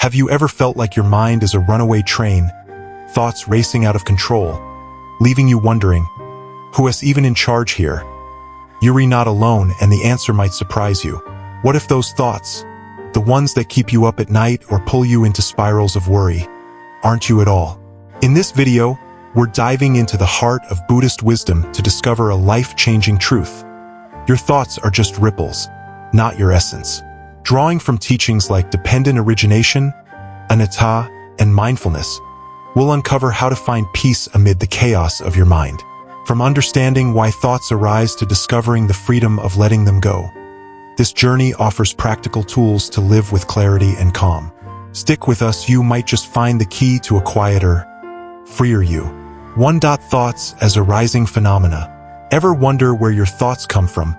Have you ever felt like your mind is a runaway train, thoughts racing out of control, leaving you wondering, who is even in charge here? You're not alone, and the answer might surprise you. What if those thoughts, the ones that keep you up at night or pull you into spirals of worry, aren't you at all? In this video, we're diving into the heart of Buddhist wisdom to discover a life-changing truth. Your thoughts are just ripples, not your essence. Drawing from teachings like Dependent Origination, Anatta, and Mindfulness, we'll uncover how to find peace amid the chaos of your mind. From understanding why thoughts arise to discovering the freedom of letting them go. This journey offers practical tools to live with clarity and calm. Stick with us, you might just find the key to a quieter, freer you. 1. Thoughts as arising phenomena. Ever wonder where your thoughts come from?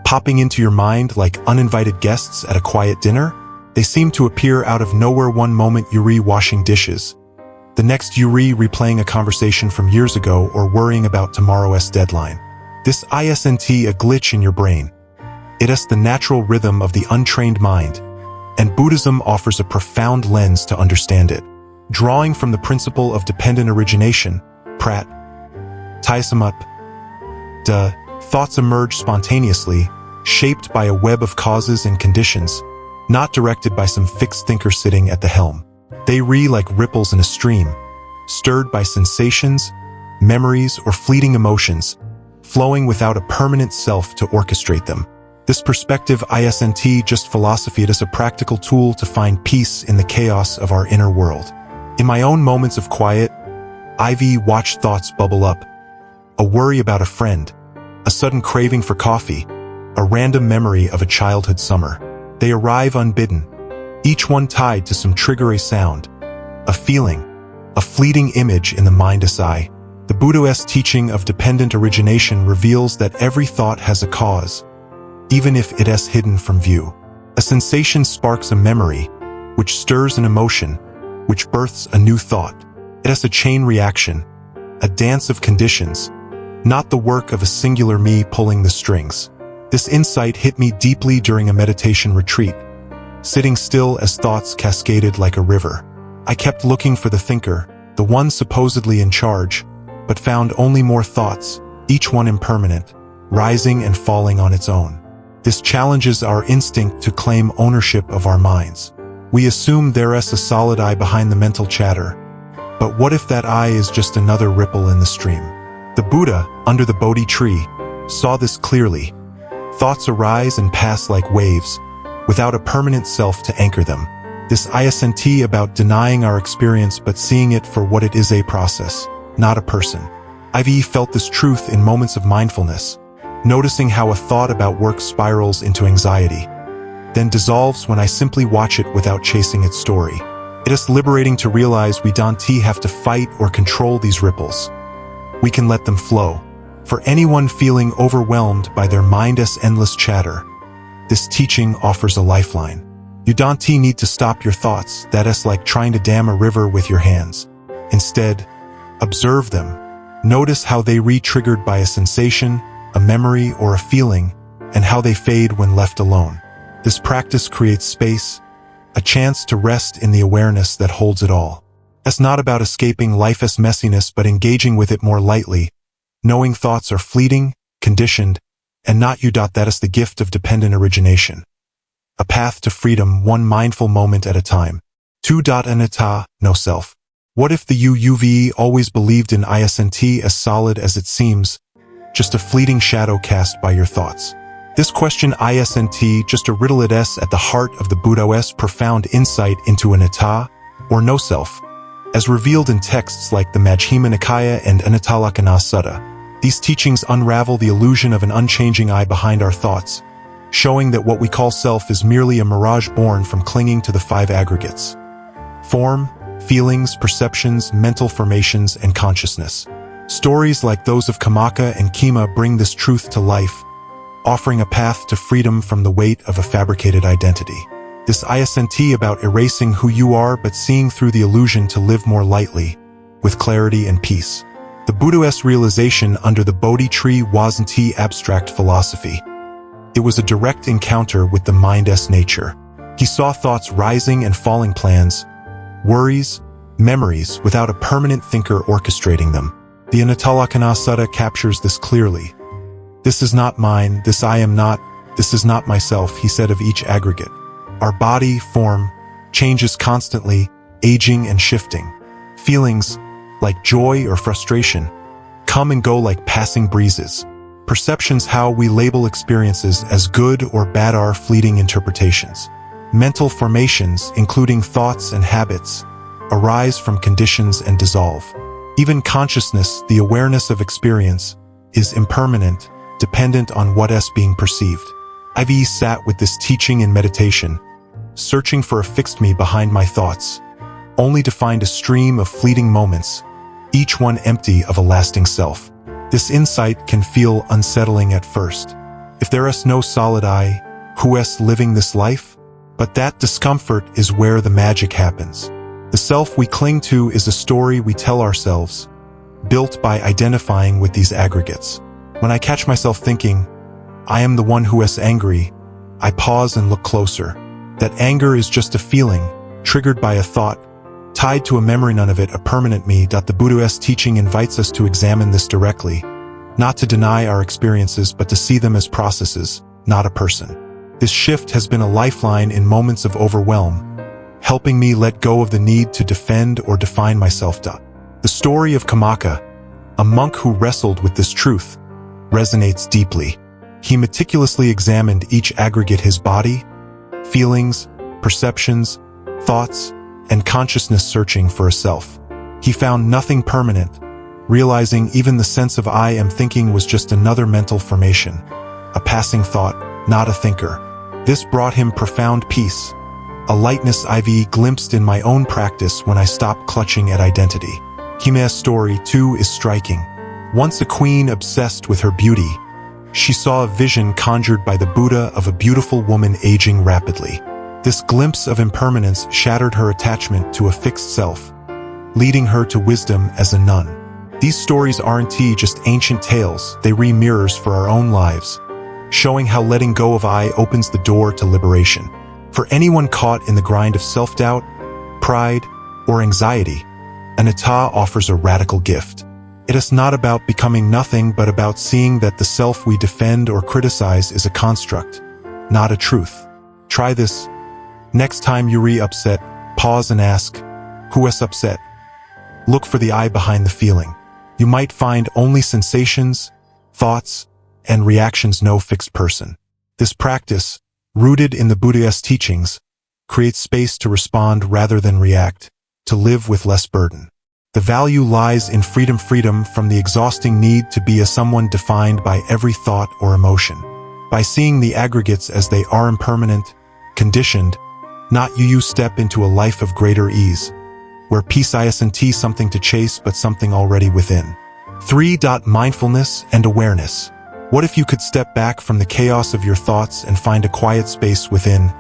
Popping into your mind like uninvited guests at a quiet dinner? They seem to appear out of nowhere. One moment you're washing dishes. The next you're replaying a conversation from years ago or worrying about tomorrow's deadline. This isn't a glitch in your brain. It is the natural rhythm of the untrained mind, and Buddhism offers a profound lens to understand it. Drawing from the principle of dependent origination, Prat, Taisamup, thoughts emerge spontaneously, shaped by a web of causes and conditions, not directed by some fixed thinker sitting at the helm. They like ripples in a stream, stirred by sensations, memories, or fleeting emotions, flowing without a permanent self to orchestrate them. This perspective isn't just philosophy, it is a practical tool to find peace in the chaos of our inner world. In my own moments of quiet, I've watched thoughts bubble up. A worry about a friend, a sudden craving for coffee, a random memory of a childhood summer. They arrive unbidden, each one tied to some trigger, a sound, a feeling, a fleeting image in the mind's eye. The Buddhist teaching of dependent origination reveals that every thought has a cause, even if it is hidden from view. A sensation sparks a memory, which stirs an emotion, which births a new thought. It is a chain reaction, a dance of conditions, not the work of a singular me pulling the strings. This insight hit me deeply during a meditation retreat. Sitting still as thoughts cascaded like a river. I kept looking for the thinker, the one supposedly in charge, but found only more thoughts, each one impermanent, rising and falling on its own. This challenges our instinct to claim ownership of our minds. We assume there is a solid I behind the mental chatter. But what if that I is just another ripple in the stream? The Buddha, under the Bodhi tree, saw this clearly. Thoughts arise and pass like waves, without a permanent self to anchor them. This isn't about denying our experience but seeing it for what it is, a process, not a person. I've felt this truth in moments of mindfulness, noticing how a thought about work spirals into anxiety, then dissolves when I simply watch it without chasing its story. It is liberating to realize we don't have to fight or control these ripples. We can let them flow. For anyone feeling overwhelmed by their mind's endless chatter, this teaching offers a lifeline. You don't need to stop your thoughts, that is like trying to dam a river with your hands. Instead, observe them. Notice how they re-triggered by a sensation, a memory, or a feeling, and how they fade when left alone. This practice creates space, a chance to rest in the awareness that holds it all. It's not about escaping life's messiness but engaging with it more lightly, knowing thoughts are fleeting, conditioned, and not you. That is the gift of dependent origination. A path to freedom, one mindful moment at a time. 2. Anatta, no self. What if the you've always believed in isn't as solid as it seems, just a fleeting shadow cast by your thoughts? This question isn't just a riddle, it is at the heart of the Buddha's profound insight into anatta, or no self, as revealed in texts like the Majjhima Nikaya and Satipatthana Sutta. These teachings unravel the illusion of an unchanging I behind our thoughts, showing that what we call self is merely a mirage born from clinging to the 5 aggregates: form, feelings, perceptions, mental formations, and consciousness. Stories like those of Kamaka and Kema bring this truth to life, offering a path to freedom from the weight of a fabricated identity. This isn't about erasing who you are but seeing through the illusion to live more lightly, with clarity and peace. The Buddhist realization under the Bodhi tree wasn't abstract philosophy. It was a direct encounter with the mind's nature. He saw thoughts rising and falling, plans, worries, memories, without a permanent thinker orchestrating them. The Anatta Sutta captures this clearly. "This is not mine, this I am not, this is not myself," he said of each aggregate. Our body, form, changes constantly, aging and shifting. Feelings, like joy or frustration, come and go like passing breezes. Perceptions, how we label experiences as good or bad, are fleeting interpretations. Mental formations, including thoughts and habits, arise from conditions and dissolve. Even consciousness, the awareness of experience, is impermanent, dependent on what is being perceived. I've sat with this teaching in meditation, searching for a fixed me behind my thoughts, only to find a stream of fleeting moments, each one empty of a lasting self. This insight can feel unsettling at first. If there is no solid I, who is living this life? But that discomfort is where the magic happens. The self we cling to is a story we tell ourselves, built by identifying with these aggregates. When I catch myself thinking, "I am the one who is angry," I pause and look closer. That anger is just a feeling, triggered by a thought, tied to a memory, none of it a permanent me. The Buddhist teaching invites us to examine this directly, not to deny our experiences but to see them as processes, not a person. This shift has been a lifeline in moments of overwhelm, helping me let go of the need to defend or define myself. The story of Kamaka, a monk who wrestled with this truth, resonates deeply. He meticulously examined each aggregate: his body, feelings, perceptions, thoughts, and consciousness, searching for a self. He found nothing permanent, realizing even the sense of "I am thinking" was just another mental formation, a passing thought, not a thinker. This brought him profound peace, a lightness I've glimpsed in my own practice when I stopped clutching at identity. Kime's story, too, is striking. Once a queen obsessed with her beauty, she saw a vision conjured by the Buddha of a beautiful woman aging rapidly. This glimpse of impermanence shattered her attachment to a fixed self, leading her to wisdom as a nun. These stories aren't just ancient tales, they mirrors for our own lives, showing how letting go of I opens the door to liberation. For anyone caught in the grind of self-doubt, pride, or anxiety, Anatta offers a radical gift. It is not about becoming nothing but about seeing that the self we defend or criticize is a construct, not a truth. Try this. Next time you're upset, pause and ask, "Who is upset?" Look for the I behind the feeling. You might find only sensations, thoughts, and reactions, no fixed person. This practice, rooted in the Buddhist teachings, creates space to respond rather than react, to live with less burden. The value lies in freedom from the exhausting need to be a someone defined by every thought or emotion. By seeing the aggregates as they are, impermanent, conditioned, not you step into a life of greater ease, where peace isn't something to chase but something already within. 3. Mindfulness and awareness. What if you could step back from the chaos of your thoughts and find a quiet space within,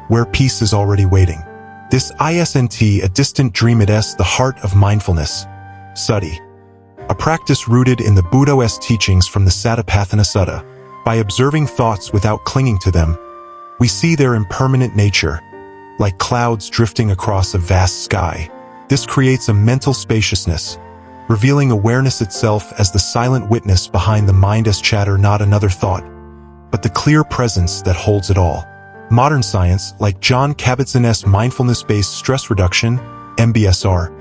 where peace is already waiting? This isn't a distant dream, it is the heart of mindfulness. Sati, a practice rooted in the Buddhist teachings from the Satipatthana Sutta. By observing thoughts without clinging to them, we see their impermanent nature, like clouds drifting across a vast sky. This creates a mental spaciousness, revealing awareness itself as the silent witness behind the mind's chatter, not another thought, but the clear presence that holds it all. Modern science, like John Kabat-Zinn's mindfulness-based stress reduction, MBSR,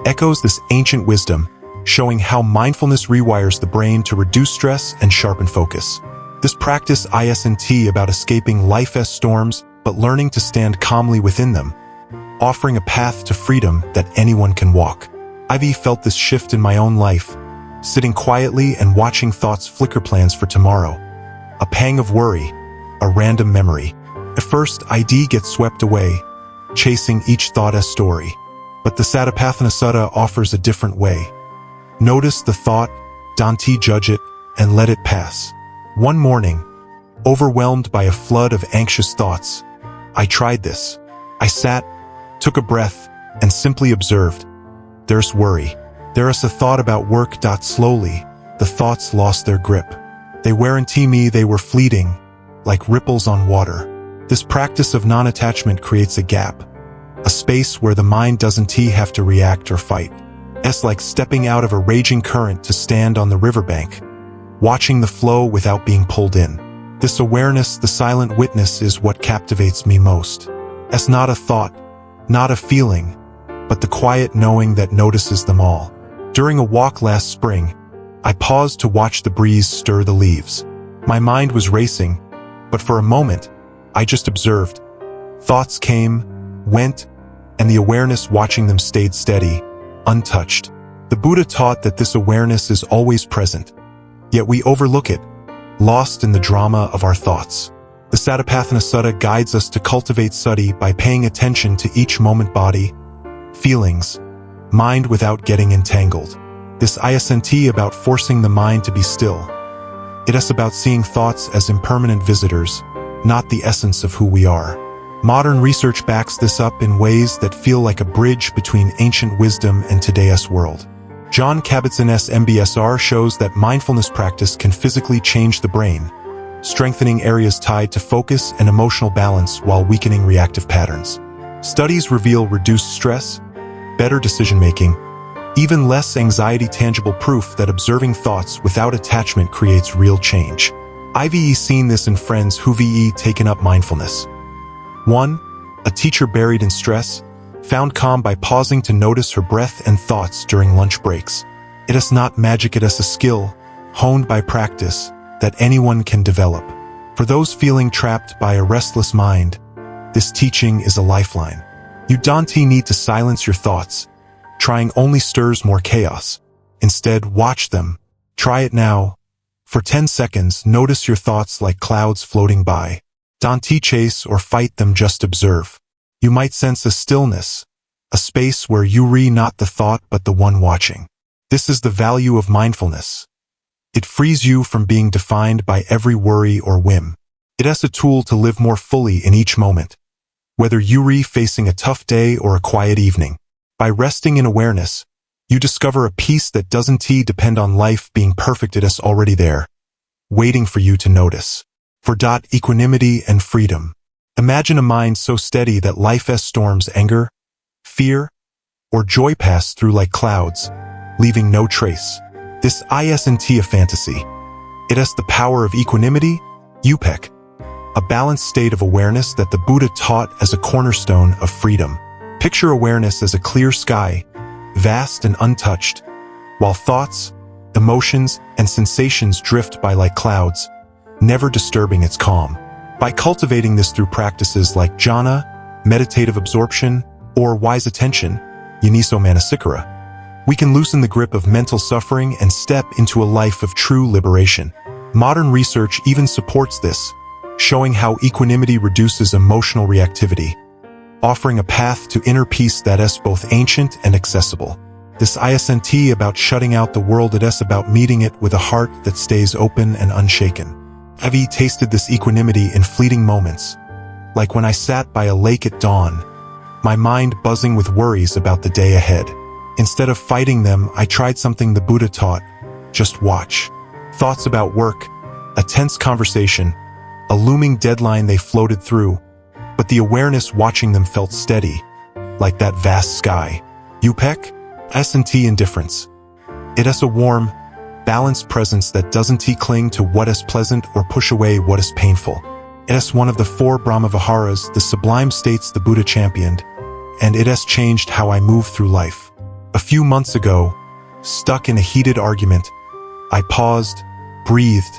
echoes this ancient wisdom, showing how mindfulness rewires the brain to reduce stress and sharpen focus. This practice isn't about escaping life's storms, but learning to stand calmly within them, offering a path to freedom that anyone can walk. I've felt this shift in my own life, sitting quietly and watching thoughts flicker, plans for tomorrow. A pang of worry, a random memory. At first, ID gets swept away, chasing each thought as story. But the Satipatthana Sutta offers a different way. Notice the thought, don't judge it, and let it pass. One morning, overwhelmed by a flood of anxious thoughts, I tried this. I sat, took a breath, and simply observed. There's worry. There is a thought about work. Slowly, the thoughts lost their grip. They weren't me, they were fleeting, like ripples on water. This practice of non-attachment creates a gap, a space where the mind doesn't have to react or fight. It's like stepping out of a raging current to stand on the riverbank, watching the flow without being pulled in. This awareness, the silent witness, is what captivates me most. It's not a thought, not a feeling, but the quiet knowing that notices them all. During a walk last spring, I paused to watch the breeze stir the leaves. My mind was racing, but for a moment, I just observed. Thoughts came, went, and the awareness watching them stayed steady, untouched. The Buddha taught that this awareness is always present, yet we overlook it, lost in the drama of our thoughts. The Satipatthana Sutta guides us to cultivate sati by paying attention to each moment, body, feelings, mind without getting entangled. This isn't about forcing the mind to be still. It is about seeing thoughts as impermanent visitors, not the essence of who we are. Modern research backs this up in ways that feel like a bridge between ancient wisdom and today's world. John Kabat-Zinn's MBSR shows that mindfulness practice can physically change the brain, strengthening areas tied to focus and emotional balance while weakening reactive patterns. Studies reveal reduced stress, better decision-making, even less anxiety, tangible proof that observing thoughts without attachment creates real change. I've seen this in friends who've taken up mindfulness. One, a teacher buried in stress, found calm by pausing to notice her breath and thoughts during lunch breaks. It is not magic, it is a skill, honed by practice, that anyone can develop. For those feeling trapped by a restless mind, this teaching is a lifeline. You don't need to silence your thoughts. Trying only stirs more chaos. Instead, watch them. Try it now. For 10 seconds, notice your thoughts like clouds floating by. Don't chase or fight them, just observe. You might sense a stillness, a space where you're not the thought but the one watching. This is the value of mindfulness. It frees you from being defined by every worry or whim. It is a tool to live more fully in each moment, whether you're facing a tough day or a quiet evening. By resting in awareness, you discover a peace that doesn't depend on life being perfect. It is already there, waiting for you to notice. For equanimity and freedom. Imagine a mind so steady that life's storms, anger, fear, or joy pass through like clouds, leaving no trace. This isn't a fantasy. It has the power of equanimity, upek, a balanced state of awareness that the Buddha taught as a cornerstone of freedom. Picture awareness as a clear sky, vast and untouched, while thoughts, emotions, and sensations drift by like clouds, never disturbing its calm. By cultivating this through practices like jhana, meditative absorption, or wise attention, yoniso manasikara, we can loosen the grip of mental suffering and step into a life of true liberation. Modern research even supports this, showing how equanimity reduces emotional reactivity, offering a path to inner peace that is both ancient and accessible. This isn't about shutting out the world, it is about meeting it with a heart that stays open and unshaken. I've tasted this equanimity in fleeting moments, like when I sat by a lake at dawn, my mind buzzing with worries about the day ahead. Instead of fighting them, I tried something the Buddha taught: just watch. Thoughts about work, a tense conversation, a looming deadline, they floated through, but the awareness watching them felt steady, like that vast sky. Upek? S&T indifference. It is a warm, balanced presence that doesn't cling to what is pleasant or push away what is painful. It is one of the 4 Brahma-viharas, the sublime states the Buddha championed, and it has changed how I move through life. A few months ago, stuck in a heated argument, I paused, breathed,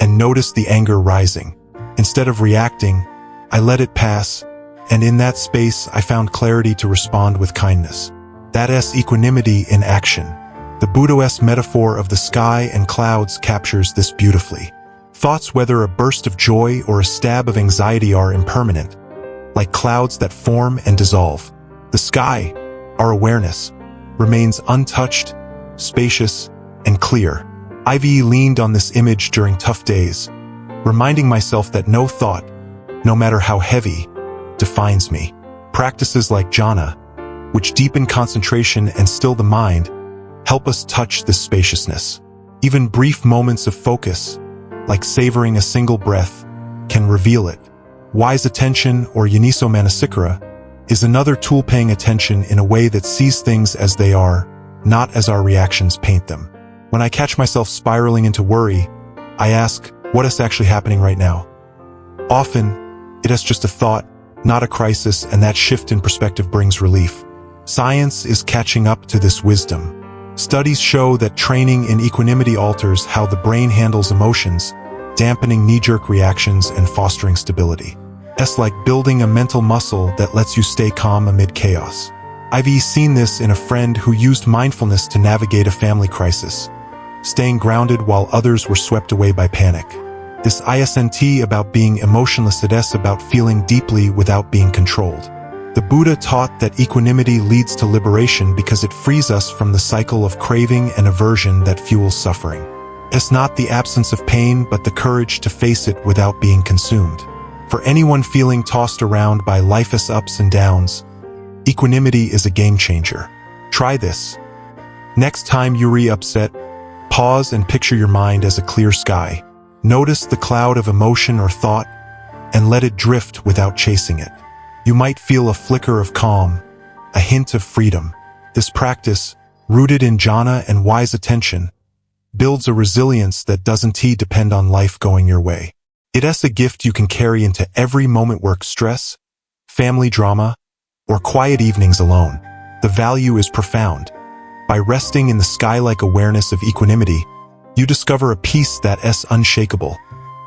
and noticed the anger rising. Instead of reacting, I let it pass, and in that space I found clarity to respond with kindness. That is equanimity in action. The Buddhist metaphor of the sky and clouds captures this beautifully. Thoughts, whether a burst of joy or a stab of anxiety, are impermanent, like clouds that form and dissolve. The sky, our awareness, remains untouched, spacious, and clear. I've leaned on this image during tough days, reminding myself that no thought, no matter how heavy, defines me. Practices like jhana, which deepen concentration and still the mind, help us touch this spaciousness. Even brief moments of focus, like savoring a single breath, can reveal it. Wise attention, or Yoniso manasikara, is another tool paying attention in a way that sees things as they are, not as our reactions paint them. When I catch myself spiraling into worry, I ask, what is actually happening right now? Often, it is just a thought, not a crisis, and that shift in perspective brings relief. Science is catching up to this wisdom. Studies show that training in equanimity alters how the brain handles emotions, dampening knee-jerk reactions and fostering stability. It's like building a mental muscle that lets you stay calm amid chaos. I've seen this in a friend who used mindfulness to navigate a family crisis, staying grounded while others were swept away by panic. This isn't about being emotionless, it's about feeling deeply without being controlled. The Buddha taught that equanimity leads to liberation because it frees us from the cycle of craving and aversion that fuels suffering. It's not the absence of pain, but the courage to face it without being consumed. For anyone feeling tossed around by life's ups and downs, equanimity is a game changer. Try this. Next time you're upset, pause and picture your mind as a clear sky. Notice the cloud of emotion or thought, and let it drift without chasing it. You might feel a flicker of calm, a hint of freedom. This practice, rooted in jhana and wise attention, builds a resilience that doesn't depend on life going your way. It's a gift you can carry into every moment: work stress, family drama, or quiet evenings alone. The value is profound. By resting in the sky-like awareness of equanimity, you discover a peace that is unshakable,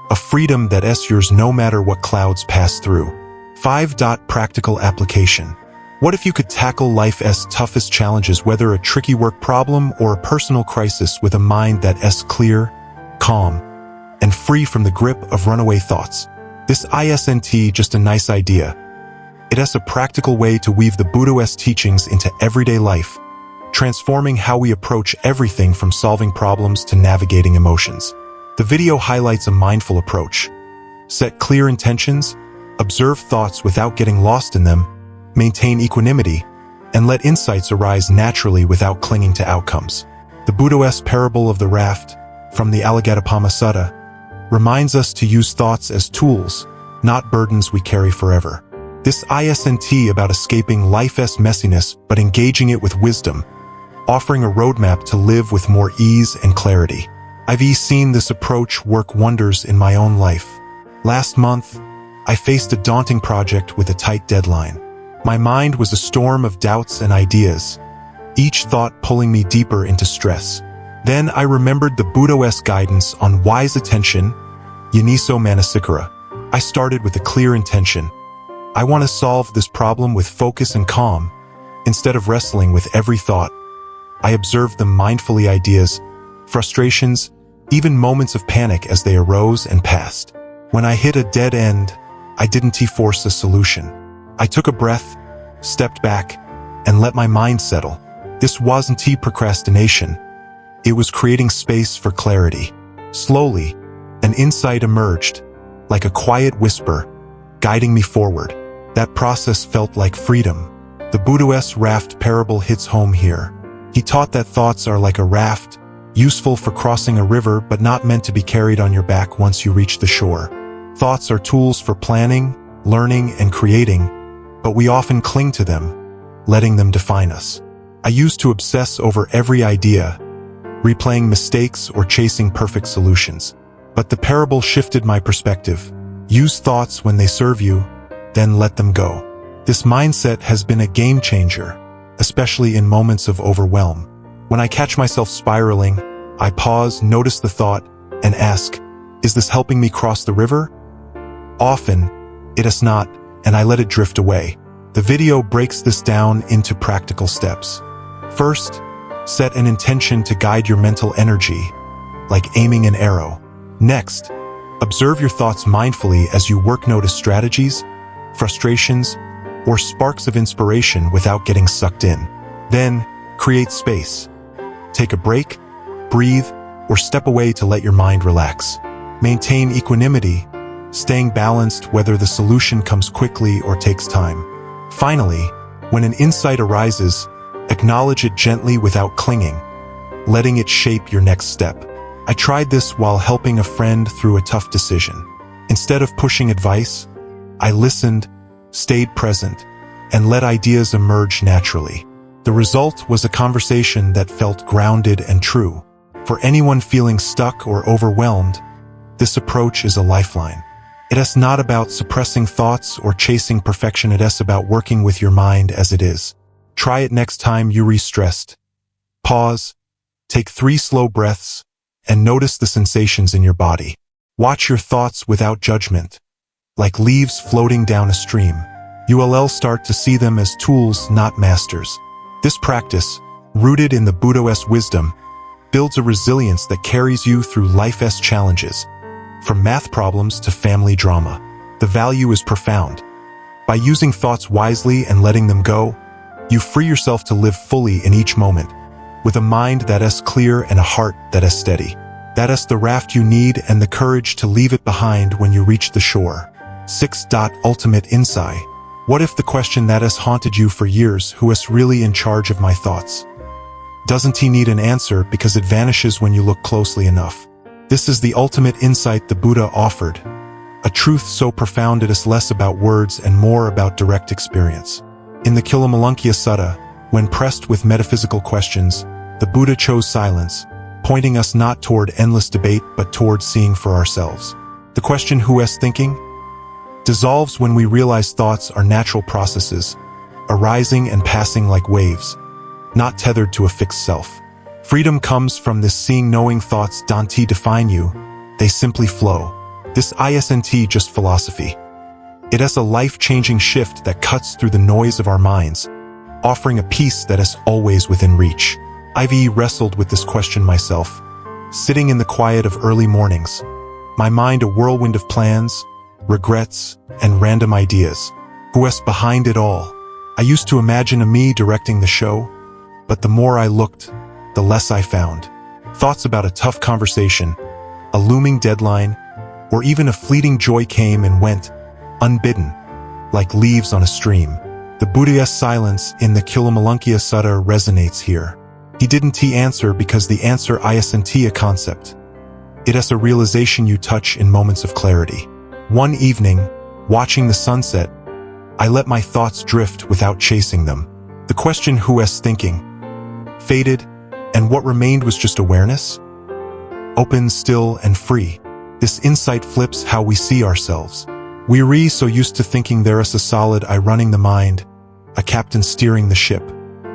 a freedom that is yours no matter what clouds pass through. 5. Practical application. What if you could tackle life's toughest challenges, whether a tricky work problem or a personal crisis, with a mind that is clear, calm, and free from the grip of runaway thoughts? This isn't just a nice idea. It is a practical way to weave the Buddha's teachings into everyday life, transforming how we approach everything from solving problems to navigating emotions. The video highlights a mindful approach. Set clear intentions, observe thoughts without getting lost in them, maintain equanimity, and let insights arise naturally without clinging to outcomes. The Buddha's parable of the raft, from the Satipatthana Sutta, reminds us to use thoughts as tools, not burdens we carry forever. This isn't about escaping life's messiness, but engaging it with wisdom, offering a roadmap to live with more ease and clarity. I've seen this approach work wonders in my own life. Last month, I faced a daunting project with a tight deadline. My mind was a storm of doubts and ideas, each thought pulling me deeper into stress. Then I remembered the Buddha's guidance on wise attention, Yoniso manasikara. I started with a clear intention. I want to solve this problem with focus and calm. Instead of wrestling with every thought, I observed them mindfully: ideas, frustrations, even moments of panic as they arose and passed. When I hit a dead end, I didn't force a solution. I took a breath, stepped back, and let my mind settle. This wasn't procrastination. It was creating space for clarity. Slowly, an insight emerged, like a quiet whisper, guiding me forward. That process felt like freedom. The Buddha's raft parable hits home here. He taught that thoughts are like a raft, useful for crossing a river but not meant to be carried on your back once you reach the shore. Thoughts are tools for planning, learning, and creating, but we often cling to them, letting them define us. I used to obsess over every idea, replaying mistakes or chasing perfect solutions. But the parable shifted my perspective. Use thoughts when they serve you, then let them go. This mindset has been a game changer, especially in moments of overwhelm. When I catch myself spiraling, I pause, notice the thought, and ask, is this helping me cross the river? Often, it is not, and I let it drift away. The video breaks this down into practical steps. First, set an intention to guide your mental energy, like aiming an arrow. Next, observe your thoughts mindfully as you work. Notice strategies, frustrations, or sparks of inspiration without getting sucked in. Then, create space. Take a break, breathe, or step away to let your mind relax. Maintain equanimity, staying balanced whether the solution comes quickly or takes time. Finally, when an insight arises, acknowledge it gently without clinging, letting it shape your next step. I tried this while helping a friend through a tough decision. Instead of pushing advice, I listened, stayed present, and let ideas emerge naturally. The result was a conversation that felt grounded and true. For anyone feeling stuck or overwhelmed, this approach is a lifeline. It is not about suppressing thoughts or chasing perfection. It is about working with your mind as it is. Try it next time you're stressed. Pause, take 3 slow breaths, and notice the sensations in your body. Watch your thoughts without judgment. Like leaves floating down a stream, you will start to see them as tools, not masters. This practice, rooted in the Buddhist wisdom, builds a resilience that carries you through life's challenges. From math problems to family drama, the value is profound. By using thoughts wisely and letting them go, you free yourself to live fully in each moment, with a mind that is clear and a heart that is steady. That is the raft you need and the courage to leave it behind when you reach the shore. 6. Ultimate insight. What if the question that has haunted you for years, who is really in charge of my thoughts? Doesn't he need an answer because it vanishes when you look closely enough? This is the ultimate insight the Buddha offered. A truth so profound it is less about words and more about direct experience. In the Sutta, when pressed with metaphysical questions, the Buddha chose silence, pointing us not toward endless debate but toward seeing for ourselves. The question, who is thinking, dissolves when we realize thoughts are natural processes, arising and passing like waves, not tethered to a fixed self. Freedom comes from this seeing. Knowing thoughts don't define you, they simply flow. This isn't just philosophy. It is a life-changing shift that cuts through the noise of our minds, offering a peace that is always within reach. I've wrestled with this question myself, sitting in the quiet of early mornings, my mind a whirlwind of plans, regrets, and random ideas. Who is behind it all? I used to imagine a me directing the show, but the more I looked, the less I found. Thoughts about a tough conversation, a looming deadline, or even a fleeting joy came and went, unbidden, like leaves on a stream. The Buddha's silence in the Sutta resonates here. He didn't answer because the answer isn't a concept. It is a realization you touch in moments of clarity. One evening, watching the sunset, I let my thoughts drift without chasing them. The question, who is thinking, faded, and what remained was just awareness, open, still, and free. This insight flips how we see ourselves. We're so used to thinking there is a solid I running the mind, a captain steering the ship.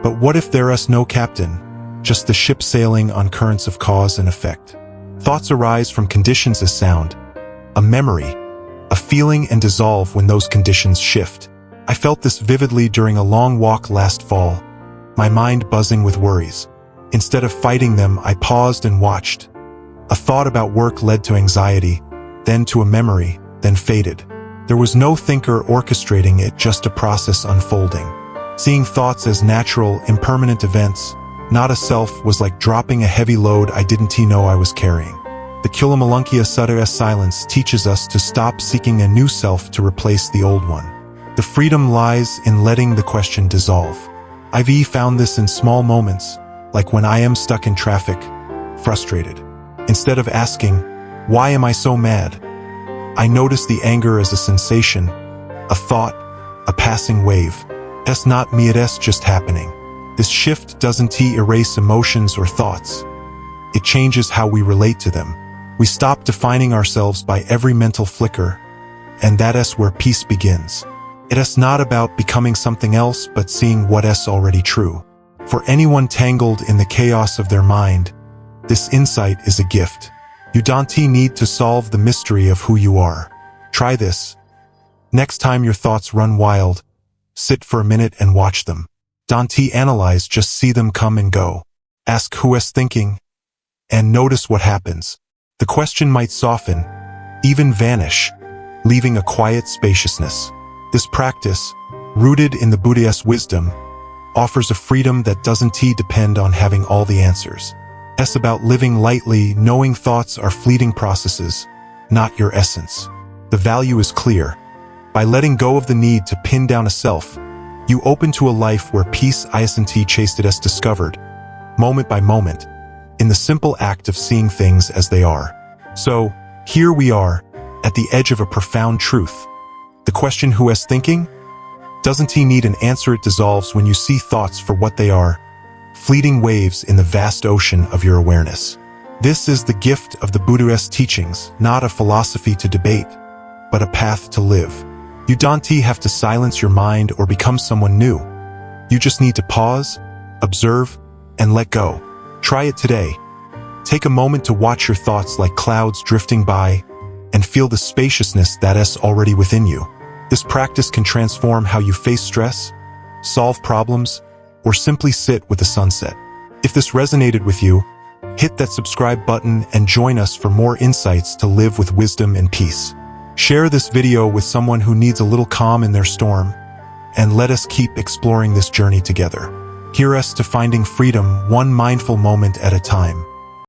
But what if there is no captain, just the ship sailing on currents of cause and effect? Thoughts arise from conditions as sound, a memory, a feeling, and dissolve when those conditions shift. I felt this vividly during a long walk last fall, my mind buzzing with worries. Instead of fighting them, I paused and watched. A thought about work led to anxiety, then to a memory, then faded. There was no thinker orchestrating it, just a process unfolding. Seeing thoughts as natural, impermanent events, not a self, was like dropping a heavy load I didn't know I was carrying. The Sutta's silence teaches us to stop seeking a new self to replace the old one. The freedom lies in letting the question dissolve. I've found this in small moments, like when I am stuck in traffic, frustrated. Instead of asking, why am I so mad? I notice the anger as a sensation, a thought, a passing wave. It's not me, it's just happening. This shift doesn't erase emotions or thoughts. It changes how we relate to them. We stop defining ourselves by every mental flicker, and that is where peace begins. It is not about becoming something else, but seeing what is already true. For anyone tangled in the chaos of their mind, this insight is a gift. You don't need to solve the mystery of who you are. Try this. Next time your thoughts run wild, sit for a minute and watch them. Don't analyze, just see them come and go. Ask who is thinking, and notice what happens. The question might soften, even vanish, leaving a quiet spaciousness. This practice, rooted in the Buddhist wisdom, offers a freedom that doesn't depend on having all the answers. It's about living lightly, knowing thoughts are fleeting processes, not your essence. The value is clear. By letting go of the need to pin down a self, you open to a life where peace isn't chased, it is discovered, moment by moment, in the simple act of seeing things as they are. So, here we are, at the edge of a profound truth. The question, who is thinking? Doesn't he need an answer? It dissolves when you see thoughts for what they are, fleeting waves in the vast ocean of your awareness. This is the gift of the Buddhist teachings, not a philosophy to debate, but a path to live. You don't have to silence your mind or become someone new. You just need to pause, observe, and let go. Try it today. Take a moment to watch your thoughts like clouds drifting by and feel the spaciousness that is already within you. This practice can transform how you face stress, solve problems, or simply sit with the sunset. If this resonated with you, hit that subscribe button and join us for more insights to live with wisdom and peace. Share this video with someone who needs a little calm in their storm, and let us keep exploring this journey together. Hear us to finding freedom one mindful moment at a time.